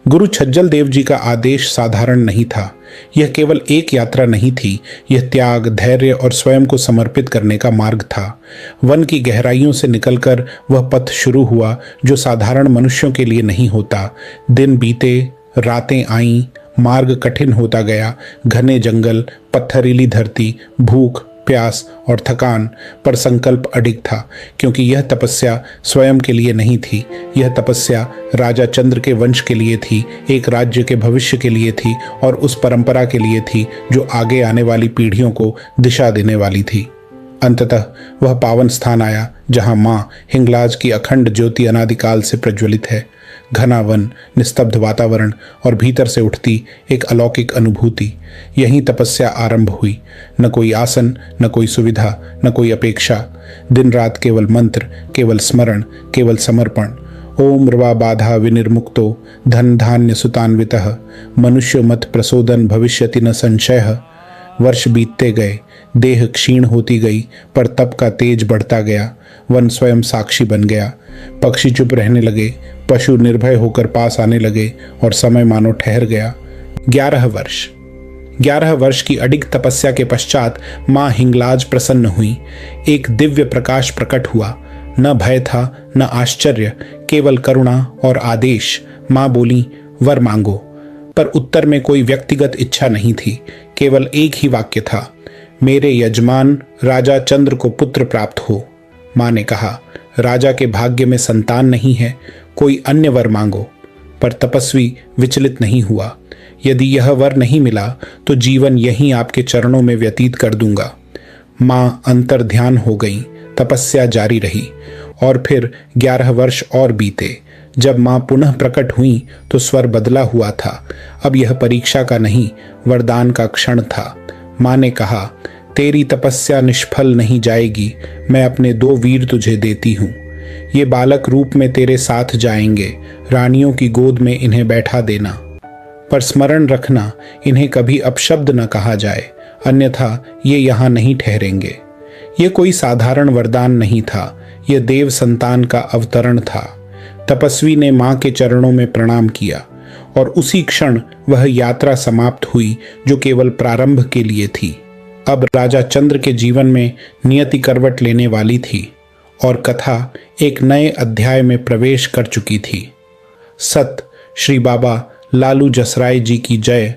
गुरु छज्जल देव जी का आदेश साधारण नहीं था। यह केवल एक यात्रा नहीं थी, यह त्याग, धैर्य और स्वयं को समर्पित करने का मार्ग था। वन की गहराइयों से निकलकर वह पथ शुरू हुआ जो साधारण मनुष्यों के लिए नहीं होता। दिन बीते, रातें आईं, मार्ग कठिन होता गया। घने जंगल, पत्थरीली धरती, भूख, प्यास और थकान, पर संकल्प अडिग था, क्योंकि यह तपस्या स्वयं के लिए नहीं थी। यह तपस्या राजा चंद्र के वंश के लिए थी, एक राज्य के भविष्य के लिए थी और उस परंपरा के लिए थी जो आगे आने वाली पीढ़ियों को दिशा देने वाली थी। अंततः वह पावन स्थान आया जहां मां हिंगलाज की अखंड ज्योति अनादिकाल से प्रज्वलित है। घना वन, निस्तब्ध वातावरण और भीतर से उठती एक अलौकिक अनुभूति। यहीं तपस्या आरंभ हुई। न कोई आसन, न कोई सुविधा, न कोई अपेक्षा। दिन रात केवल मंत्र, केवल स्मरण, केवल समर्पण। ओम रवा बाधा विनिर्मुक्तो धन धान्य सुतान्वितः मनुष्य मत प्रसोदन भविष्यति न संशयः। वर्ष बीतते गए, देह क्षीण होती गई, पर तप का तेज बढ़ता गया। वन स्वयं साक्षी बन गया। पक्षी चुप रहने लगे, पशु निर्भय होकर पास आने लगे और समय मानो ठहर गया। 11 वर्ष की अडिग तपस्या के पश्चात मां हिंगलाज प्रसन्न हुई। एक दिव्य प्रकाश प्रकट हुआ। न भय था, न आश्चर्य, केवल करुणा और आदेश। मां बोली, वर मांगो। पर उत्तर में कोई व्यक्तिगत इच्छा नहीं थी, केवल एक ही वाक्य था, मेरे यजमान राजा चंद्र को पुत्र प्राप्त हो। मां ने कहा, राजा के भाग्य में संतान नहीं है, कोई अन्य वर मांगो। पर तपस्वी विचलित नहीं हुआ। यदि यह वर नहीं मिला तो जीवन यहीं आपके चरणों में व्यतीत कर दूंगा। मां अंतर ध्यान हो गई। तपस्या जारी रही और फिर 11 वर्ष और बीते। जब मां पुनः प्रकट हुई तो स्वर बदला हुआ था। अब यह परीक्षा का नहीं, वरदान का क्षण था। मां ने कहा, तेरी तपस्या निष्फल नहीं जाएगी। मैं अपने 2 वीर तुझे देती हूँ। ये बालक रूप में तेरे साथ जाएंगे। रानियों की गोद में इन्हें बैठा देना, पर स्मरण रखना, इन्हें कभी अपशब्द न कहा जाए, अन्यथा ये यहाँ नहीं ठहरेंगे। ये कोई साधारण वरदान नहीं था, यह देव संतान का अवतरण था। तपस्वी ने मां के चरणों में प्रणाम किया और उसी क्षण वह यात्रा समाप्त हुई जो केवल प्रारंभ के लिए थी। अब राजा चंद्र के जीवन में नियति करवट लेने वाली थी और कथा एक नए अध्याय में प्रवेश कर चुकी थी। सत श्री बाबा लालू जसराय जी की जय।